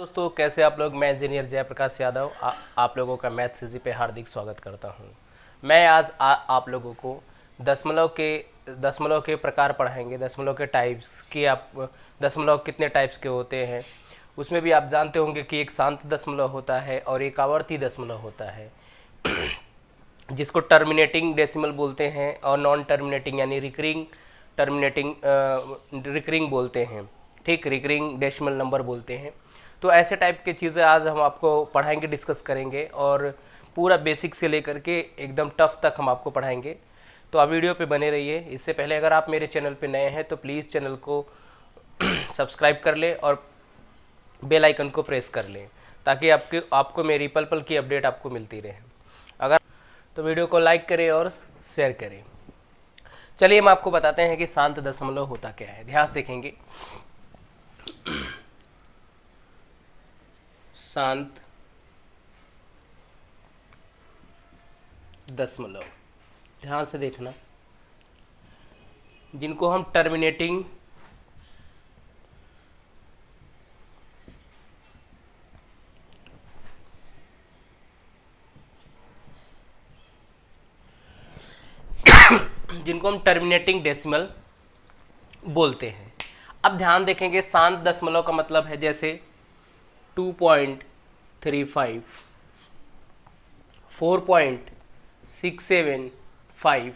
दोस्तों, कैसे आप लोग। मैं इंजीनियर जयप्रकाश यादव आप लोगों का मैथ सीजी पे हार्दिक स्वागत करता हूं। मैं आज आप लोगों को दशमलव के प्रकार पढ़ाएंगे। दशमलव के टाइप्स कि आप दशमलव कितने टाइप्स के होते हैं। उसमें भी आप जानते होंगे कि एक शांत दशमलव होता है और एक आवर्ती दशमलव होता है जिसको टर्मिनेटिंग डेसिमल बोलते हैं और नॉन टर्मिनेटिंग यानी रिकरिंग बोलते हैं। ठीक, रिकरिंग डेसिमल नंबर बोलते हैं। तो ऐसे टाइप की चीज़ें आज हम आपको पढ़ाएंगे, डिस्कस करेंगे और पूरा बेसिक से लेकर के एकदम टफ तक हम आपको पढ़ाएंगे। तो आप वीडियो पे बने रहिए। इससे पहले अगर आप मेरे चैनल पे नए हैं तो प्लीज़ चैनल को सब्सक्राइब कर लें और बेल आइकन को प्रेस कर लें ताकि आपको मेरी पल पल की अपडेट आपको मिलती रहे। अगर तो वीडियो को लाइक करें और शेयर करें। चलिए हम आपको बताते हैं कि शांत दशमलव होता क्या है। ध्यान से देखेंगे। शांत दशमलव, ध्यान से देखना, जिनको हम टर्मिनेटिंग डेसिमल बोलते हैं। अब ध्यान देखेंगे, शांत दशमलव का मतलब है जैसे 2.35, 4.675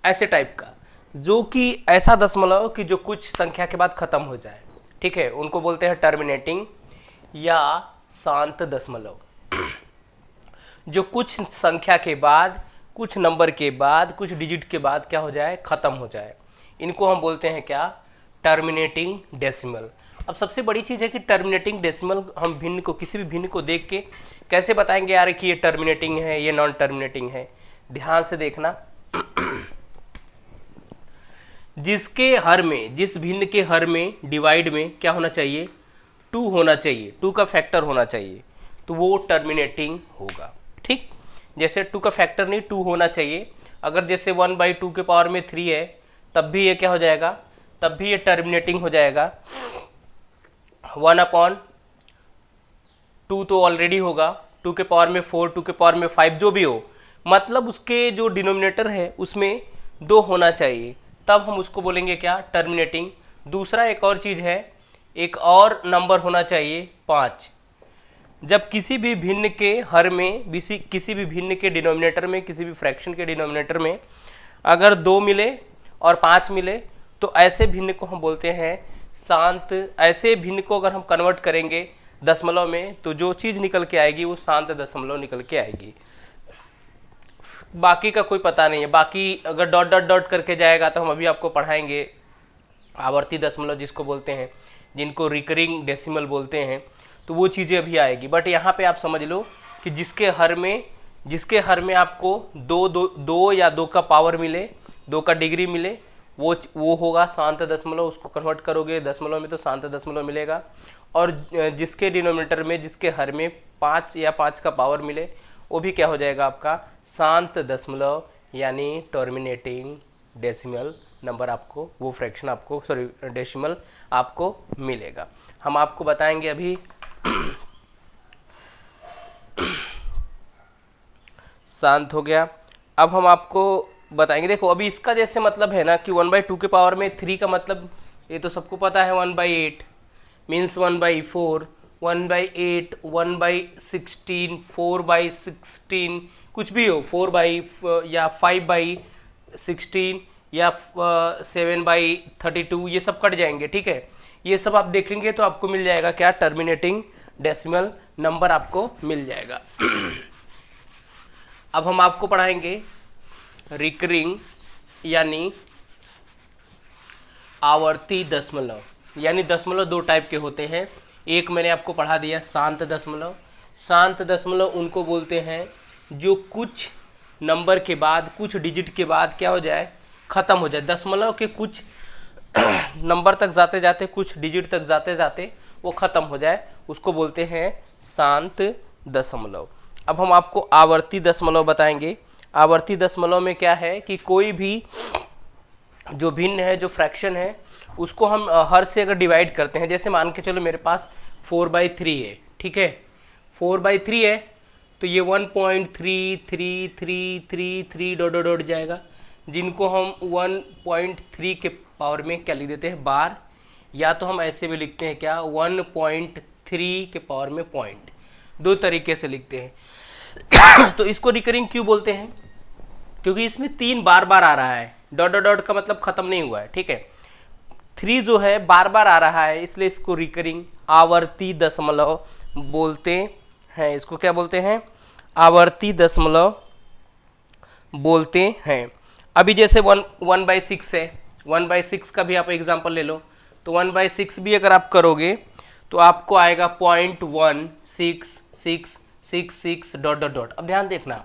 ऐसे टाइप का, जो कि ऐसा दशमलव कि जो कुछ संख्या के बाद खत्म हो जाए। ठीक है, उनको बोलते हैं टर्मिनेटिंग या शांत दशमलव। जो कुछ संख्या के बाद, कुछ नंबर के बाद, कुछ डिजिट के बाद क्या हो जाए, खत्म हो जाए, इनको हम बोलते हैं क्या, टर्मिनेटिंग डेसिमल। अब सबसे बड़ी चीज़ है कि टर्मिनेटिंग डेसिमल हम भिन्न को, किसी भी भिन्न को देख के कैसे बताएंगे यार कि ये टर्मिनेटिंग है, ये नॉन टर्मिनेटिंग है। ध्यान से देखना, जिसके हर में, जिस भिन्न के हर में डिवाइड में क्या होना चाहिए, 2 होना चाहिए, 2 का फैक्टर होना चाहिए, तो वो टर्मिनेटिंग होगा। ठीक, जैसे 2 का फैक्टर नहीं, 2 होना चाहिए। अगर जैसे 1/2 के पावर में 3 है तब भी ये क्या हो जाएगा, तब भी ये टर्मिनेटिंग हो जाएगा। 1/2 तो ऑलरेडी होगा, 2 के पावर में 4, 2 के पावर में 5 जो भी हो, मतलब उसके जो डिनोमिनेटर है उसमें 2 होना चाहिए, तब हम उसको बोलेंगे क्या, टर्मिनेटिंग। दूसरा एक और चीज़ है, एक और नंबर होना चाहिए 5। जब किसी भी भिन्न के हर में, किसी भी भिन्न के डिनोमिनेटर में, किसी भी फ्रैक्शन के डिनोमिनेटर में अगर 2 मिले और 5 मिले तो ऐसे भिन्न को हम बोलते हैं शांत। ऐसे भिन्न को अगर हम कन्वर्ट करेंगे दशमलव में तो जो चीज़ निकल के आएगी वो शांत दशमलव निकल के आएगी। बाकी का कोई पता नहीं है। बाकी अगर डॉट डॉट डॉट करके जाएगा तो हम अभी आपको पढ़ाएंगे आवर्ती दशमलव जिसको बोलते हैं, जिनको रिकरिंग डेसिमल बोलते हैं, तो वो चीज़ें अभी आएगी। बट यहाँ पे आप समझ लो कि जिसके हर में आपको 2 या 2 का पावर मिले, 2 का डिग्री मिले, वो होगा शांत दशमलव। उसको कन्वर्ट करोगे दशमलव में तो शांत दशमलव मिलेगा। और जिसके डिनोमिनेटर में, जिसके हर में 5 या 5 का पावर मिले, वो भी क्या हो जाएगा आपका शांत दशमलव यानी टर्मिनेटिंग डेसिमल नंबर। आपको वो फ्रैक्शन आपको, सॉरी डेसिमल आपको मिलेगा। हम आपको बताएंगे अभी शांत हो गया। अब हम आपको बताएंगे, देखो अभी इसका जैसे मतलब है ना कि 1/2 के पावर में 3 का मतलब ये तो सबको पता है, 1/8 मीन्स 1/4, 1/8, 1/16, 4/16, कुछ भी हो, 4 या 5/16 या 7/32, ये सब कट जाएंगे। ठीक है, ये सब आप देखेंगे तो आपको मिल जाएगा क्या, टर्मिनेटिंग डेसिमल नंबर आपको मिल जाएगा। अब हम आपको पढ़ाएंगे रिकरिंग यानी आवर्ती दशमलव। यानी दशमलव 2 टाइप के होते हैं। एक मैंने आपको पढ़ा दिया शांत दशमलव। शांत दशमलव उनको बोलते हैं जो कुछ नंबर के बाद, कुछ डिजिट के बाद क्या हो जाए, खत्म हो जाए। दशमलव के कुछ नंबर तक जाते जाते, कुछ डिजिट तक जाते जाते वो खत्म हो जाए, उसको बोलते हैं शांत दशमलव। अब हम आपको आवर्ती दशमलव बताएंगे। आवर्ती दशमलव में क्या है कि कोई भी जो भिन्न है, जो फ्रैक्शन है, उसको हम हर से अगर डिवाइड करते हैं, जैसे मान के चलो मेरे पास 4/3 है, ठीक है, 4/3 है तो ये 1.3333 डॉट डॉट डॉट जाएगा, जिनको हम 1.3 के पावर में क्या लिख देते हैं, बार, या तो हम ऐसे भी लिखते हैं क्या, 1.3 के पावर में पॉइंट, दो तरीके से लिखते हैं। तो इसको रिकरिंग क्यों बोलते हैं, क्योंकि इसमें 3 बार बार आ रहा है, डॉट डॉट डॉट का मतलब खत्म नहीं हुआ है, ठीक है, 3 जो है बार बार आ रहा है, इसलिए इसको रिकरिंग आवर्ती दशमलव बोलते हैं। इसको क्या बोलते हैं, आवर्ती दशमलव बोलते हैं। अभी जैसे 1/6 है, 1/6 का भी आप एग्जांपल ले लो, तो 1/6 भी अगर आप करोगे तो आपको आएगा 0.16666 डॉट डॉट डॉट। अब ध्यान देखना,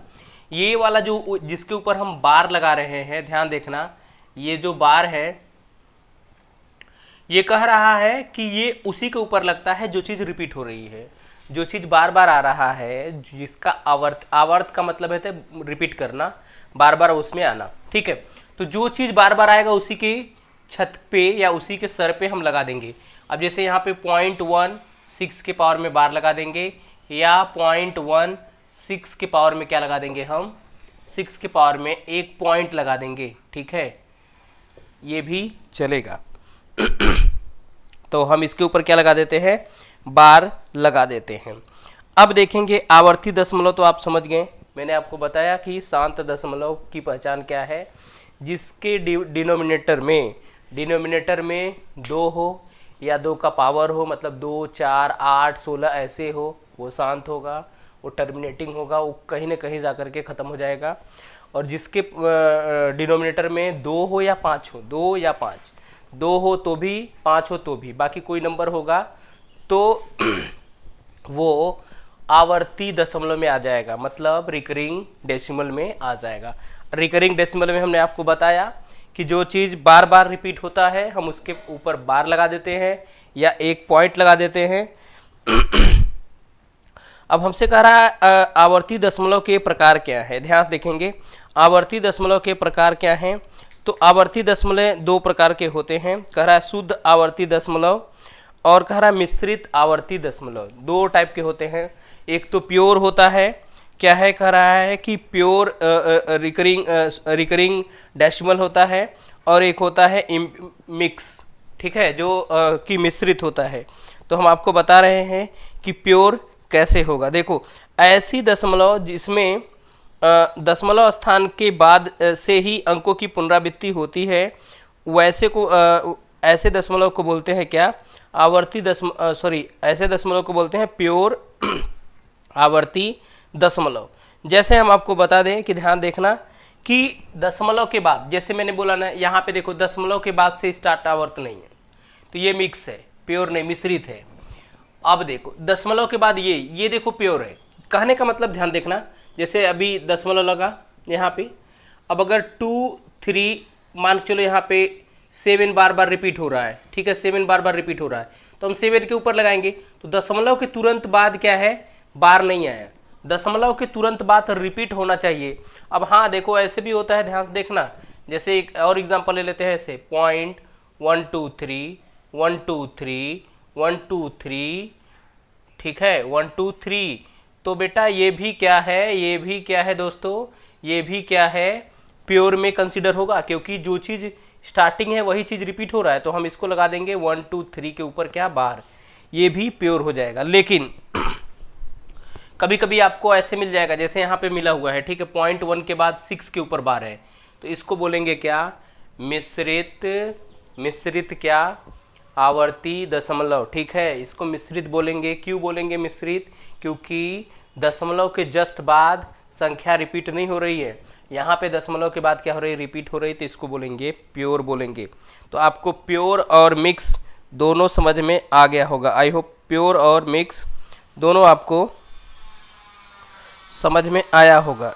ये वाला जो जिसके ऊपर हम बार लगा रहे हैं, ध्यान देखना, ये जो बार है ये कह रहा है कि ये उसी के ऊपर लगता है जो चीज रिपीट हो रही है, जो चीज बार बार आ रहा है, जिसका आवर्त का मतलब है रिपीट करना, बार बार उसमें आना, ठीक है। तो जो चीज बार बार आएगा उसी के छत पे या उसी के सर पे हम लगा देंगे। अब जैसे यहाँ पे 0.16 के पावर में बार लगा देंगे, या 0.16 के पावर में क्या लगा देंगे, हम 6 के पावर में एक पॉइंट लगा देंगे, ठीक है, ये भी चलेगा। तो हम इसके ऊपर क्या लगा देते हैं, बार लगा देते हैं। अब देखेंगे आवर्ती दशमलव, तो आप समझ गए, मैंने आपको बताया कि शांत दशमलव की पहचान क्या है, जिसके डिनोमिनेटर में 2 हो या 2 का पावर हो, मतलब 2, 4, 8, 16 ऐसे हो, वो शांत होगा, वो टर्मिनेटिंग होगा, वो कहीं ना कहीं जा कर के ख़त्म हो जाएगा। और जिसके डिनोमिनेटर में 2 हो या 5 हो, 2 या 5, 2 हो तो भी, 5 हो तो भी, बाकी कोई नंबर होगा तो वो आवर्ती दशमलव में आ जाएगा, मतलब रिकरिंग डेसिमल में आ जाएगा। रिकरिंग डेसिमल में हमने आपको बताया कि जो चीज़ बार बार रिपीट होता है हम उसके ऊपर बार लगा देते हैं या एक पॉइंट लगा देते हैं। अब हमसे कह रहा है आवर्ती दशमलव के प्रकार क्या है, ध्यान से देखेंगे आवर्ती दशमलव के प्रकार क्या हैं। तो आवर्ती दशमलव 2 प्रकार के होते हैं, कह रहा है शुद्ध आवर्ती दशमलव और कह रहा है मिश्रित आवर्ती दशमलव, 2 टाइप के होते हैं। एक तो प्योर होता है, क्या है, कह रहा है कि प्योर रिकरिंग डेसिमल होता है, और एक होता है मिक्स, ठीक है, जो कि मिश्रित होता है। तो हम आपको बता रहे हैं कि प्योर कैसे होगा। देखो, ऐसी दशमलव जिसमें दशमलव स्थान के बाद से ही अंकों की पुनरावृत्ति होती है, ऐसे दशमलव को बोलते हैं क्या, ऐसे दशमलव को बोलते हैं प्योर आवर्ती दशमलव। जैसे हम आपको बता दें कि ध्यान देखना कि दशमलव के बाद, जैसे मैंने बोला ना, यहाँ पे देखो दशमलव के बाद से स्टार्ट आवर्त नहीं है, तो ये मिक्स है, प्योर नहीं, मिश्रित है। अब देखो दशमलव के बाद ये देखो प्योर है, कहने का मतलब ध्यान देखना, जैसे अभी दशमलव लगा यहाँ पे, अब अगर 2, 3 मान के चलो, यहाँ पे 7 बार बार रिपीट हो रहा है, ठीक है, 7 बार बार रिपीट हो रहा है, तो हम 7 के ऊपर लगाएंगे, तो दशमलव के तुरंत बाद क्या है, बार नहीं आया, दशमलव के तुरंत बाद रिपीट होना चाहिए। अब हाँ देखो ऐसे भी होता है, ध्यान से देखना, जैसे एक और एग्जांपल ले लेते हैं, ऐसे 0.123 123 123, ठीक है, 123, तो बेटा ये भी क्या है, ये भी क्या है दोस्तों, ये भी क्या है, प्योर में कंसीडर होगा, क्योंकि जो चीज़ स्टार्टिंग है वही चीज़ रिपीट हो रहा है, तो हम इसको लगा देंगे 1, 2, 3 के ऊपर क्या, बार, ये भी प्योर हो जाएगा। लेकिन कभी कभी आपको ऐसे मिल जाएगा, जैसे यहाँ पे मिला हुआ है, ठीक है, 0.1 के बाद 6 के ऊपर बार है, तो इसको बोलेंगे क्या, मिश्रित क्या, आवर्ती दशमलव, ठीक है, इसको मिश्रित बोलेंगे। क्यों बोलेंगे मिश्रित, क्योंकि दशमलव के जस्ट बाद संख्या रिपीट नहीं हो रही है, यहाँ पे दशमलव के बाद क्या हो रही है, रिपीट हो रही है, तो इसको बोलेंगे प्योर बोलेंगे। तो आपको प्योर और मिक्स दोनों समझ में आ गया होगा, आई होप प्योर और मिक्स दोनों आपको समझ में आया होगा।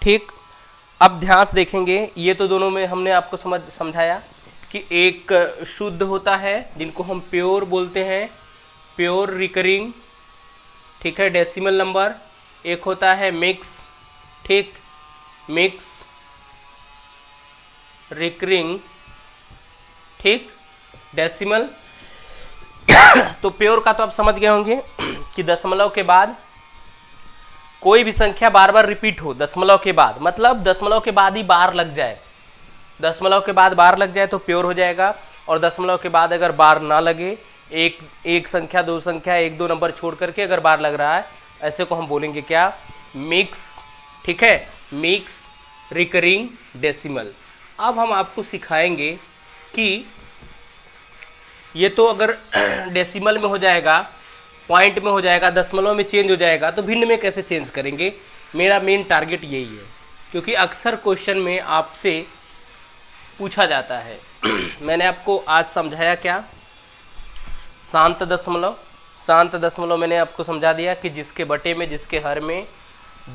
ठीक, अब ध्यान से देखेंगे, ये तो दोनों में हमने आपको समझाया कि एक शुद्ध होता है जिनको हम प्योर बोलते हैं, प्योर रिकरिंग, ठीक है, डेसिमल नंबर, एक होता है मिक्स, ठीक, मिक्स रिकरिंग, ठीक, डेसिमल तो प्योर का तो आप समझ गए होंगे कि दशमलव के बाद कोई भी संख्या बार बार रिपीट हो, दशमलव के बाद मतलब दशमलव के बाद ही बार लग जाए, दशमलव के बाद बार लग जाए तो प्योर हो जाएगा। और दशमलव के बाद अगर बार ना लगे, एक संख्या दो संख्या एक दो नंबर छोड़ करके अगर बार लग रहा है, ऐसे को हम बोलेंगे क्या, मिक्स। ठीक है, मिक्स रिकरिंग डेसिमल। अब हम आपको सिखाएंगे कि ये तो अगर डेसिमल में हो जाएगा, पॉइंट में हो जाएगा, दशमलव में चेंज हो जाएगा, तो भिन्न में कैसे चेंज करेंगे। मेरा मेन टारगेट यही है, क्योंकि अक्सर क्वेश्चन में आपसे पूछा जाता है। मैंने आपको आज समझाया क्या, शांत दशमलव। शांत दशमलव मैंने आपको समझा दिया कि जिसके बटे में, जिसके हर में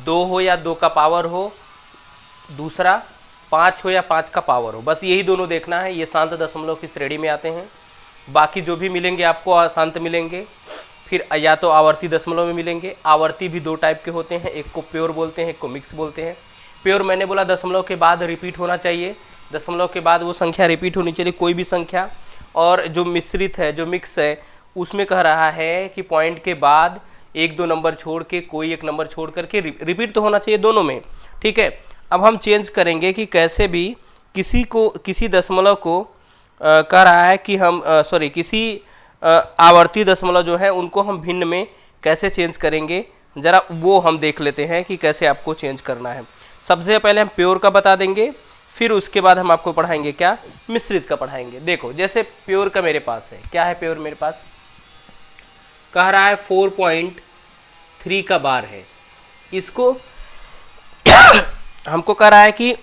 2 हो या 2 का पावर हो, दूसरा 5 हो या 5 का पावर हो, बस यही दोनों देखना है। ये शांत दशमलव की श्रेणी में आते हैं। बाकी जो भी मिलेंगे आपको अशांत मिलेंगे, फिर या तो आवर्ती दशमलव में मिलेंगे। आवर्ती भी 2 टाइप के होते हैं, एक को प्योर बोलते हैं, एक को मिक्स बोलते हैं। प्योर मैंने बोला दशमलव के बाद रिपीट होना चाहिए, दशमलव के बाद वो संख्या रिपीट होनी चाहिए, कोई भी संख्या। और जो मिश्रित है, जो मिक्स है, उसमें कह रहा है कि पॉइंट के बाद एक दो नंबर छोड़ के, कोई एक नंबर छोड़ करके रिपीट तो होना चाहिए दोनों में। ठीक है, अब हम चेंज करेंगे कि कैसे भी किसी दशमलव को कह रहा है कि हम किसी आवर्ती दशमलव जो है उनको हम भिन्न में कैसे चेंज करेंगे, ज़रा वो हम देख लेते हैं कि कैसे आपको चेंज करना है। सबसे पहले हम प्योर का बता देंगे, फिर उसके बाद हम आपको पढ़ाएंगे क्या, मिश्रित का पढ़ाएंगे। देखो जैसे प्योर का मेरे पास है, क्या है प्योर मेरे पास, कह रहा है 4.3 का बार है। इसको हमको कह रहा है कि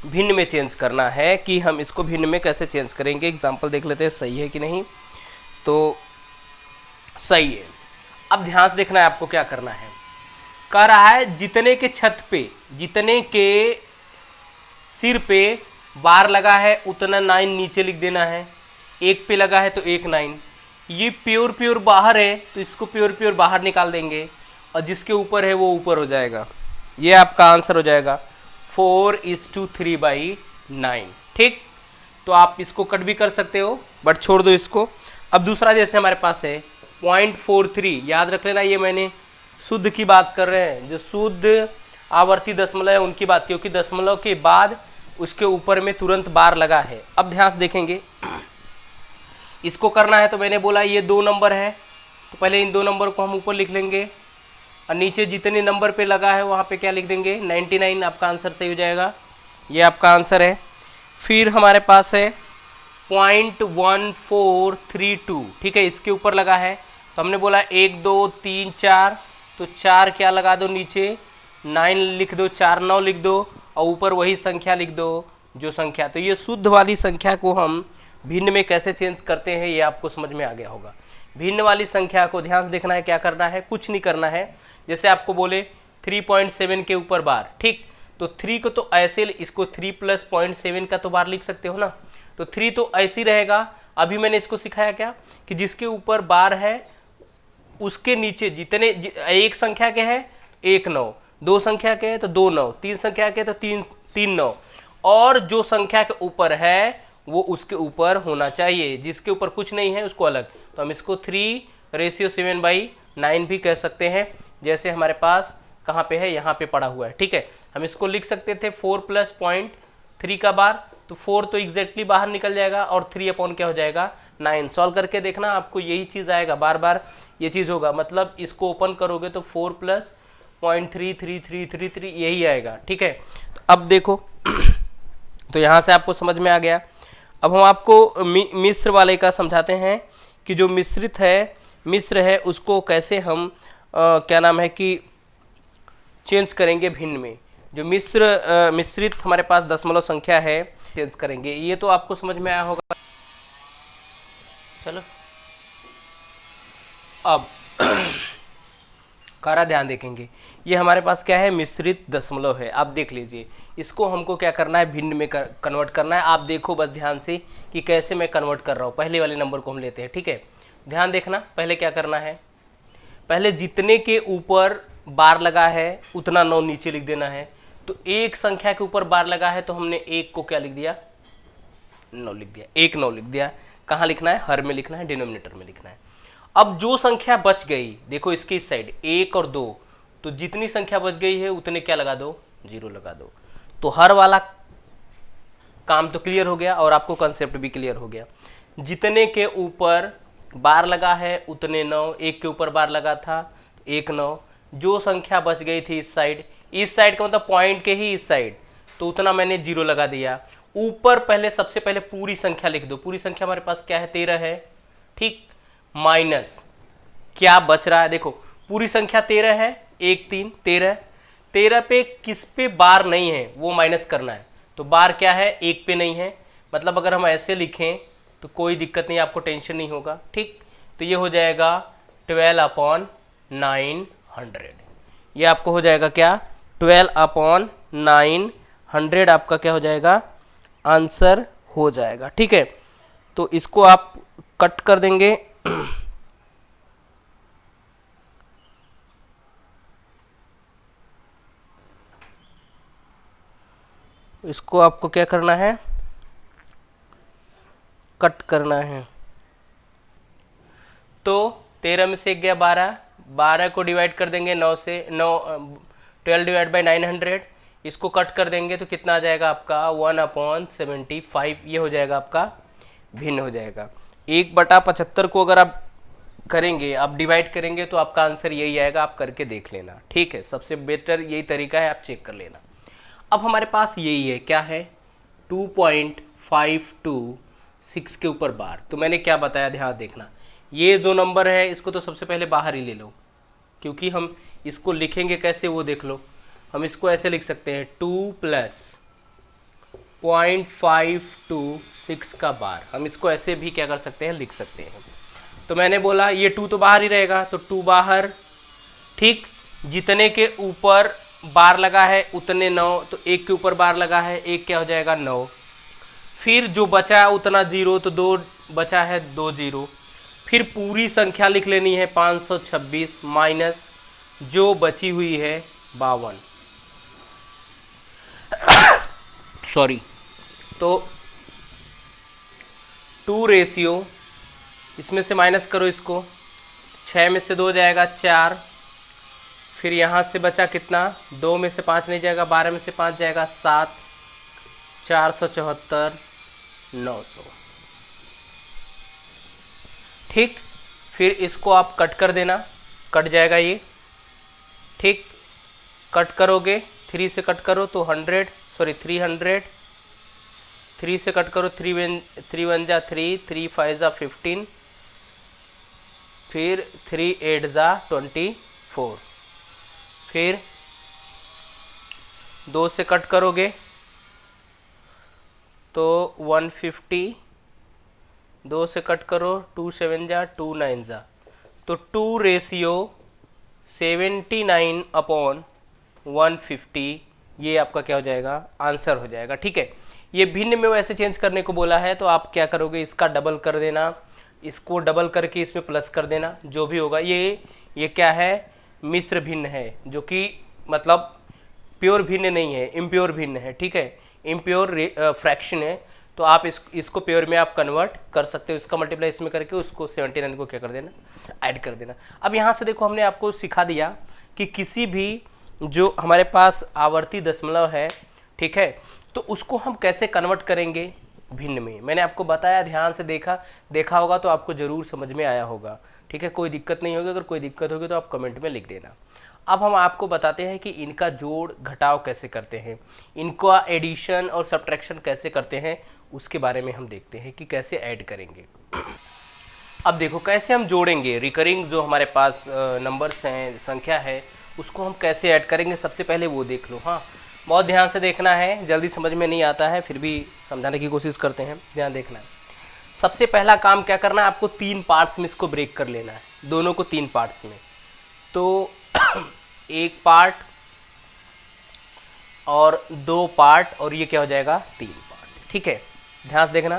भिन्न में चेंज करना है, कि हम इसको भिन्न में कैसे चेंज करेंगे। एग्जाम्पल देख लेते हैं सही है कि नहीं। तो सही है। अब ध्यान से देखना है आपको क्या करना है। कह रहा है जितने के छत पे, जितने के सिर पे बार लगा है उतना 9 नीचे लिख देना है। एक पे लगा है तो 1 9। ये प्योर प्योर बाहर है तो इसको प्योर प्योर बाहर निकाल देंगे, और जिसके ऊपर है वो ऊपर हो जाएगा। ये आपका आंसर हो जाएगा 4:3/9। ठीक, तो आप इसको कट भी कर सकते हो, बट छोड़ दो इसको। अब दूसरा जैसे हमारे पास है 0.43, याद रख लेना, ये मैंने शुद्ध की बात कर रहे हैं, जो शुद्ध आवर्ती दशमलव है उनकी बात, क्योंकि दशमलव के बाद उसके ऊपर में तुरंत बार लगा है। अब ध्यान से देखेंगे, इसको करना है तो मैंने बोला ये 2 नंबर है, तो पहले इन 2 नंबर को हम ऊपर लिख लेंगे, और नीचे जितने नंबर पे लगा है वहाँ पे क्या लिख देंगे, 99। आपका आंसर सही हो जाएगा, ये आपका आंसर है। फिर हमारे पास है 0.1432, ठीक है, इसके ऊपर लगा है, तो हमने बोला 1 2 3 4, तो 4 क्या लगा दो नीचे, 9 लिख दो, 4 9 लिख दो, और ऊपर वही संख्या लिख दो जो संख्या। तो ये शुद्ध वाली संख्या को हम भिन्न में कैसे चेंज करते हैं ये आपको समझ में आ गया होगा। भिन्न वाली संख्या को ध्यान से देखना है, क्या करना है, कुछ नहीं करना है। जैसे आपको बोले 3.7 के ऊपर बार, ठीक, तो 3 को तो ऐसे, इसको 3 + 0.7 का तो बार लिख सकते हो ना, तो 3 तो ऐसे ही रहेगा। अभी मैंने इसको सिखाया क्या, कि जिसके ऊपर बार है उसके नीचे जितने, एक संख्या के है 1 9, 2 संख्या के है तो 2 9, 3 संख्या के तो 3 9, और जो संख्या के ऊपर है वो उसके ऊपर होना चाहिए, जिसके ऊपर कुछ नहीं है उसको अलग। तो हम इसको 3:7/9 भी कह सकते हैं, जैसे हमारे पास कहाँ पे है, यहाँ पे पड़ा हुआ है। ठीक है, हम इसको लिख सकते थे 4 + 0.3 का बार, तो 4 तो एग्जैक्टली बाहर निकल जाएगा, और 3 अपॉन क्या हो जाएगा, 9। सॉल्व करके देखना, आपको यही चीज़ आएगा, बार बार ये चीज़ होगा। मतलब इसको ओपन करोगे तो 4 + 0.33333 यही आएगा। ठीक है, तो अब देखो तो यहाँ से आपको समझ में आ गया। अब हम आपको मिश्र वाले का समझाते हैं कि जो मिश्रित है, मिश्र है, उसको कैसे हम क्या नाम है कि चेंज करेंगे भिन्न में। जो मिश्रित हमारे पास दशमलव संख्या है, चेंज करेंगे। ये तो आपको समझ में आया होगा। चलो अब कारा ध्यान देखेंगे, ये हमारे पास क्या है, मिश्रित दशमलव है। आप देख लीजिए, इसको हमको क्या करना है, भिन्न में कन्वर्ट करना है। आप देखो बस ध्यान से कि कैसे मैं कन्वर्ट कर रहा हूँ। पहले वाले नंबर को हम लेते हैं, ठीक है, ध्यान देखना। पहले क्या करना है, पहले जितने के ऊपर बार लगा है उतना 9 नीचे लिख देना है। तो एक संख्या के ऊपर बार लगा है तो हमने 1 को क्या लिख दिया, 9 लिख दिया, 1 9 लिख दिया। कहाँ लिखना है, हर में लिखना है, डिनोमिनेटर में लिखना है। अब जो संख्या बच गई, देखो इसकी इस साइड 1 और 2, तो जितनी संख्या बच गई है उतने क्या लगा दो, 0 लगा दो। तो हर वाला काम तो क्लियर हो गया और आपको कंसेप्ट भी क्लियर हो गया। जितने के ऊपर बार लगा है उतने 9, 1 के ऊपर बार लगा था 1 9, जो संख्या बच गई थी इस साइड का मतलब पॉइंट के ही इस साइड, तो उतना मैंने 0 लगा दिया। ऊपर पहले सबसे पहले पूरी संख्या लिख दो, पूरी संख्या हमारे पास क्या है, 13 है, ठीक, माइनस क्या बच रहा है, देखो पूरी संख्या 13 है, 1 3 13, 13 पे किस पे बार नहीं है वो माइनस करना है, तो बार क्या है, 1 पे नहीं है, मतलब अगर हम ऐसे लिखें तो कोई दिक्कत नहीं, आपको टेंशन नहीं होगा, ठीक। तो ये हो जाएगा 12/900, ये आपको हो जाएगा क्या, 12/900 आपका क्या हो जाएगा, आंसर हो जाएगा, ठीक है। तो इसको आप कट कर देंगे इसको आपको क्या करना है, कट करना है। तो 13 में से 1 गया 12, 12 को डिवाइड कर देंगे 9 से, 12/900, इसको कट कर देंगे तो कितना आ जाएगा आपका 1/75, ये हो जाएगा आपका भिन्न हो जाएगा। 1/75 को अगर आप करेंगे, आप डिवाइड करेंगे तो आपका आंसर यही आएगा, आप करके देख लेना, ठीक है। सबसे बेटर यही तरीका है, आप चेक कर लेना। अब हमारे पास यही है, क्या है, 2.526 के ऊपर बार। तो मैंने क्या बताया, ध्यान देखना, ये जो नंबर है इसको तो सबसे पहले बाहर ही ले लो, क्योंकि हम इसको लिखेंगे कैसे वो देख लो। हम इसको ऐसे लिख सकते हैं 2 + 0.526 का बार, हम इसको ऐसे भी क्या कर सकते हैं, लिख सकते हैं। तो मैंने बोला ये 2 तो बाहर ही रहेगा, तो 2 बाहर, ठीक। जितने के ऊपर बार लगा है उतने 9, तो 1 के ऊपर बार लगा है, 1 क्या हो जाएगा 9, फिर जो बचा है उतना 0, तो 2 बचा है, 2 0, फिर पूरी संख्या लिख लेनी है 526 माइनस जो बची हुई है 52, सॉरी। तो 2 रेशियो, इसमें से माइनस करो इसको, 6 में से 2 जाएगा 4, फिर यहाँ से बचा कितना, 2 में से 5 नहीं जाएगा, 12 में से 5 जाएगा 7, 474 900, ठीक। फिर इसको आप कट कर देना, कट जाएगा ये, ठीक। कट करोगे 3 से कट करो तो 300, 3 से कट करो, 3 1 जा 3, 3 5 जा 15, फिर 3 8 जा 24, फिर 2 से कट करोगे तो 150, 2 से कट करो, 2 7 जा 2 9 जा, तो 2 रेशियो 79/150, ये आपका क्या हो जाएगा, आंसर हो जाएगा, ठीक है। ये भिन्न में वैसे चेंज करने को बोला है, तो आप क्या करोगे, इसका डबल कर देना, इसको डबल करके इसमें प्लस कर देना, जो भी होगा। ये क्या है, मिश्र भिन्न है, जो कि मतलब प्योर भिन्न नहीं है, इम्प्योर भिन्न है, ठीक है, इम्प्योर फ्रैक्शन है। तो आप इसको प्योर में आप कन्वर्ट कर सकते हो, इसका मल्टीप्लाई इसमें करके उसको 79 को क्या कर देना, ऐड कर देना। अब यहाँ से देखो हमने आपको सिखा दिया कि किसी भी जो हमारे पास आवर्ती दशमलव है, ठीक है, तो उसको हम कैसे कन्वर्ट करेंगे भिन्न में। मैंने आपको बताया, ध्यान से देखा होगा तो आपको ज़रूर समझ में आया होगा, ठीक है। कोई दिक्कत नहीं होगी, अगर कोई दिक्कत होगी तो आप कमेंट में लिख देना। अब हम आपको बताते हैं कि इनका जोड़ घटाव कैसे करते हैं, इनका एडिशन और सब्ट्रैक्शन कैसे करते हैं, उसके बारे में हम देखते हैं कि कैसे ऐड करेंगे। अब देखो कैसे हम जोड़ेंगे, रिकरिंग जो हमारे पास नंबर्स हैं, संख्या है, उसको हम कैसे ऐड करेंगे, सबसे पहले वो देख लो। हाँ, बहुत ध्यान से देखना है, जल्दी समझ में नहीं आता है, फिर भी समझाने की कोशिश करते हैं, ध्यान देखना है। सबसे पहला काम क्या करना है, आपको 3 पार्ट्स में इसको ब्रेक कर लेना है, दोनों को 3 पार्ट्स में। तो 1 पार्ट और 2 पार्ट, और ये क्या हो जाएगा 3 पार्ट, ठीक है। ध्यान से देखना,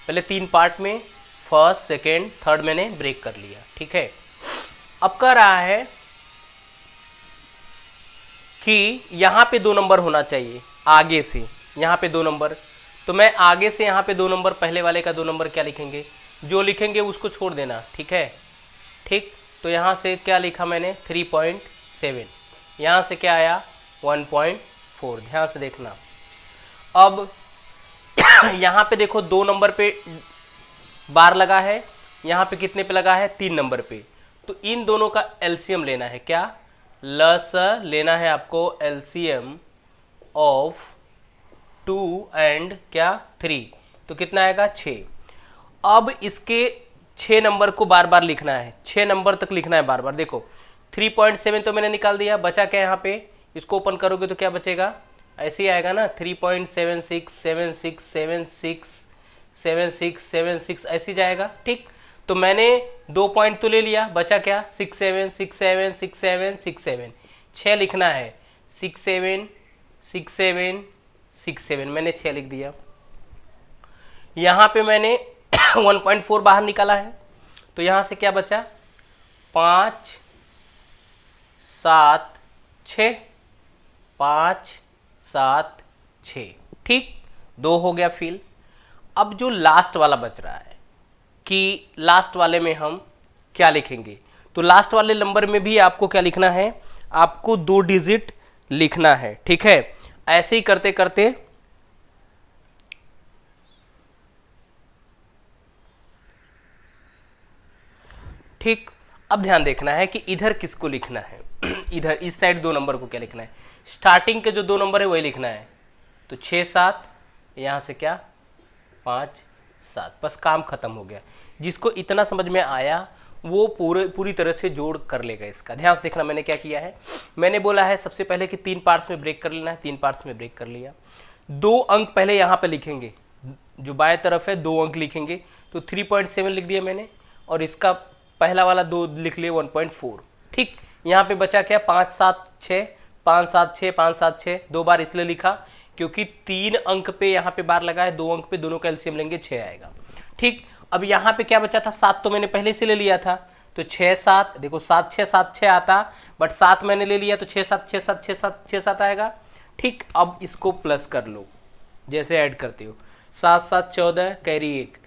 पहले 3 पार्ट में फर्स्ट सेकेंड थर्ड मैंने ब्रेक कर लिया, ठीक है। अब कह रहा है कि यहाँ पे 2 नंबर होना चाहिए आगे से, यहाँ पे 2 नंबर, तो मैं आगे से यहाँ पे 2 नंबर, पहले वाले का 2 नंबर क्या लिखेंगे, जो लिखेंगे उसको छोड़ देना, ठीक है। ठीक, तो यहाँ से क्या लिखा मैंने 3.7, यहाँ से क्या आया 1.4, ध्यान से देखना। अब यहाँ पे देखो 2 नंबर पे बार लगा है, यहाँ पे कितने पे लगा है 3 नंबर पे, तो इन दोनों का एलसीएम लेना है, क्या लस लेना है आपको एलसीएम ऑफ 2 एंड क्या 3, तो कितना आएगा 6। अब इसके 6 नंबर को बार बार लिखना है, 6 नंबर तक लिखना है बार बार। देखो 3.7 तो मैंने निकाल दिया, बचा क्या यहाँ पे, इसको ओपन करोगे तो क्या बचेगा, ऐसे ही आएगा ना 3.76 76 76 76 76 ऐसे ही जाएगा। ठीक, तो मैंने 2 पॉइंट तो ले लिया, बचा क्या 67 67 67 67, 6 लिखना है 67 67 67, मैंने 6 लिख दिया। यहाँ पे मैंने 1.4 बाहर निकाला है, तो यहाँ से क्या बचा 5 7 6 5 7 6, ठीक 2 हो गया फिल। अब जो लास्ट वाला बच रहा है कि लास्ट वाले में हम क्या लिखेंगे, तो लास्ट वाले नंबर में भी आपको क्या लिखना है, आपको 2 डिजिट लिखना है, ठीक है। ऐसे ही करते करते ठीक, अब ध्यान देखना है कि इधर किसको लिखना है इधर इस साइड 2 नंबर को क्या लिखना है, स्टार्टिंग के जो 2 नंबर है वही लिखना है, तो 6 7, यहाँ से क्या 5 7, बस काम खत्म हो गया। जिसको इतना समझ में आया वो पूरी तरह से जोड़ कर लेगा इसका। ध्यान से देखना मैंने क्या किया है, मैंने बोला है सबसे पहले कि 3 पार्ट्स में ब्रेक कर लेना है, 3 पार्ट्स में ब्रेक कर लिया। 2 अंक पहले यहाँ पे लिखेंगे, जो बाएं तरफ है 2 अंक लिखेंगे, तो 3.7 लिख दिया मैंने, और इसका पहला वाला 2 लिख लिए 1.4। ठीक, यहाँ पे बचा क्या 5 7 6 5 7 6 5 7 6, 2 बार इसलिए लिखा क्योंकि 3 अंक पे यहाँ पे बार लगा है, 2 अंक पे दोनों का एलसीएम लेंगे 6 आएगा। ठीक, अब यहाँ पे क्या बचा था 7 तो मैंने पहले से ले लिया था, तो 6 7, देखो 7 6 7 6 आता, बट 7 मैंने ले लिया तो 6 7 6 7 6 7 6 7 आएगा। ठीक, अब इसको प्लस कर लो जैसे ऐड करते हो, 7 7 14 कैरी 1,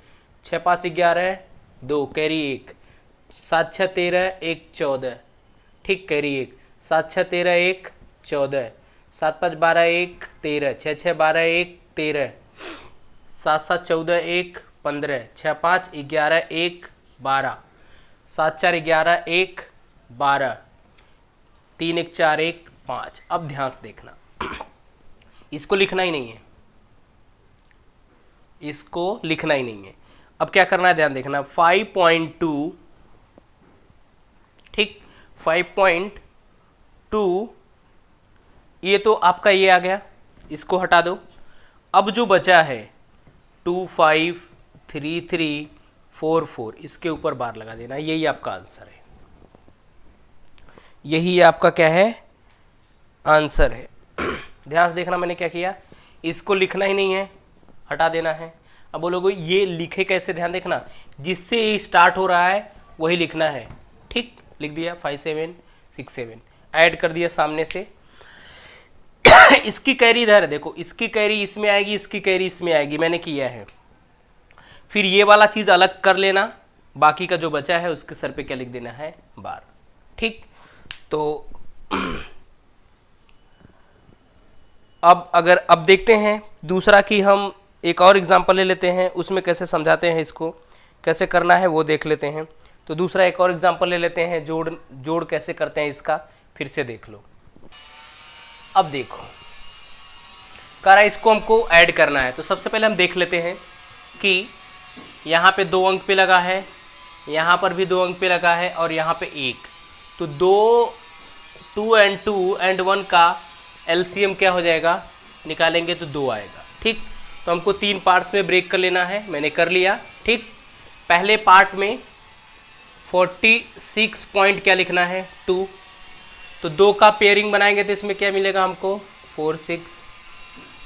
6 5 11 2 कैरी 1, 7 6 13 1 14, ठीक कैरी 1, 7 6 13 1 14, 7 5 12 1 13, 6 6 12 1 13, 7 7 14 1 15, 6 5 11 1 12, 7 4 11 1 12, 3 1 4 1 5। अब ध्यान से देखना, इसको लिखना ही नहीं है, इसको लिखना ही नहीं है। अब क्या करना है ध्यान देखना, 5.2, ठीक 5.2, ये तो आपका ये आ गया, इसको हटा दो। अब जो बचा है 2 5 3 3 4 4, इसके ऊपर बार लगा देना, यही आपका आंसर है, यही आपका क्या है आंसर है। ध्यान से देखना मैंने क्या किया, इसको लिखना ही नहीं है, हटा देना है। अब बोलोगे ये लिखे कैसे, ध्यान देखना, जिससे स्टार्ट हो रहा है वही लिखना है। ठीक, लिख दिया 5 7 6 7, ऐड कर दिया सामने से। इसकी कैरी इधर है, देखो इसकी कैरी इसमें आएगी, इसकी कैरी इसमें आएगी, मैंने किया है। फिर ये वाला चीज अलग कर लेना, बाकी का जो बचा है उसके सर पे क्या लिख देना है बार। ठीक, तो अब देखते हैं दूसरा कि हम एक और एग्जांपल ले लेते हैं, उसमें कैसे समझाते हैं, इसको कैसे करना है वो देख लेते हैं। तो दूसरा एक और एग्जांपल ले लेते हैं, जोड़ कैसे करते हैं इसका, फिर से देख लो। अब देखो कह रहा है इसको हमको ऐड करना है, तो सबसे पहले हम देख लेते हैं कि यहाँ पे 2 अंक पे लगा है, यहाँ पर भी 2 अंक पे लगा है, और यहाँ पे 1, तो 2 एंड 1 का एलसीएम क्या हो जाएगा, निकालेंगे तो 2 आएगा। ठीक, तो हमको 3 पार्ट्स में ब्रेक कर लेना है, मैंने कर लिया। ठीक, पहले पार्ट में 46 पॉइंट क्या लिखना है 2, तो 2 का पेयरिंग बनाएंगे तो इसमें क्या मिलेगा हमको 4 6,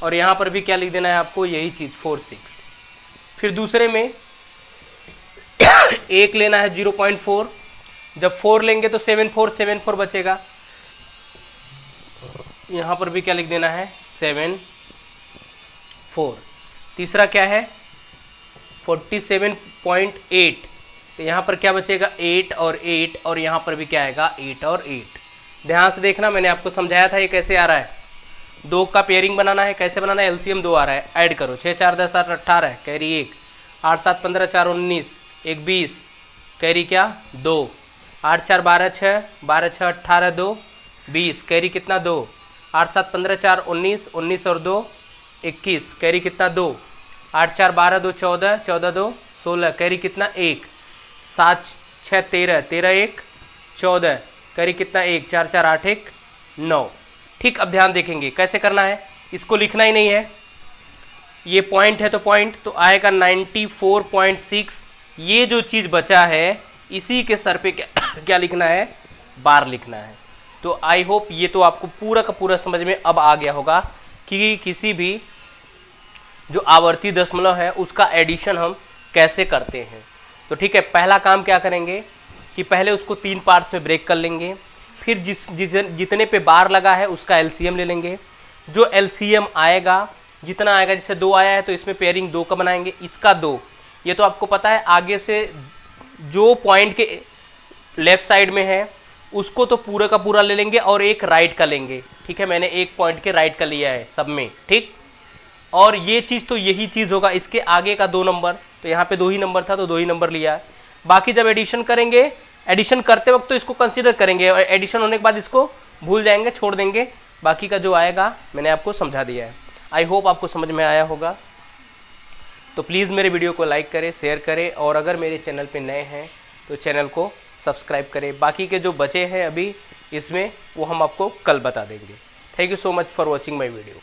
और यहाँ पर भी क्या लिख देना है आपको, यही चीज़ 4 6। फिर दूसरे में 1 लेना है 0.4, जब 4 लेंगे तो 7 4 बचेगा, यहाँ पर भी क्या लिख देना है 7 4। तीसरा क्या है 47.8, तो यहाँ पर क्या बचेगा 8 और 8, और यहाँ पर भी क्या आएगा 8 और 8। ध्यान से देखना, मैंने आपको समझाया था ये कैसे आ रहा है। 2 का पेयरिंग बनाना है, कैसे बनाना है, एलसीएम 2 आ रहा है, ऐड करो। 6 4 10 8 18, कैरी 1, 8 7 15 4 19, 1 20, कैरी क्या 2, 8 4 12 6, 12 6 18 2 20, कैरी कितना 2, 8 7 15 4 19, 19 और 2 21, कैरी कितना 2, 8 4 12 2 14, 14 2 16, कैरी कितना 1, 7 6 13, 13 1 14, कैरी कितना 1, 4 4 8 1 9। ठीक, अब ध्यान देखेंगे कैसे करना है, इसको लिखना ही नहीं है, ये पॉइंट है तो पॉइंट तो आएगा 94.6। ये जो चीज़ बचा है इसी के सर पे क्या लिखना है, बार लिखना है। तो आई होप ये तो आपको पूरा का पूरा समझ में अब आ गया होगा कि किसी भी जो आवर्ती दशमलव है उसका एडिशन हम कैसे करते हैं। तो ठीक है, पहला काम क्या करेंगे कि पहले उसको 3 पार्ट्स में ब्रेक कर लेंगे, फिर जितने पे बार लगा है उसका एलसीएम ले लेंगे। जो एलसीएम आएगा, जितना आएगा, जैसे 2 आया है तो इसमें पेयरिंग 2 का बनाएंगे, इसका 2, ये तो आपको पता है। आगे से जो पॉइंट के लेफ्ट साइड में है उसको तो पूरा का पूरा ले लेंगे और एक राइट का लेंगे। ठीक है, मैंने एक पॉइंट के राइट का लिया है सब में, ठीक। और ये चीज़ तो यही चीज़ होगा, इसके आगे का 2 नंबर, तो यहाँ पे 2 ही नंबर था तो 2 ही नंबर लिया। बाकी जब एडिशन करेंगे, एडिशन करते वक्त तो इसको कंसीडर करेंगे और एडिशन होने के बाद इसको भूल जाएंगे, छोड़ देंगे। बाकी का जो आएगा मैंने आपको समझा दिया है। आई होप आपको समझ में आया होगा। तो प्लीज़ मेरे वीडियो को लाइक करें, शेयर करें, और अगर मेरे चैनल पे नए हैं तो चैनल को सब्सक्राइब करें। बाकी के जो बचे हैं अभी इसमें वो हम आपको कल बता देंगे। Thank you so much for watching my video.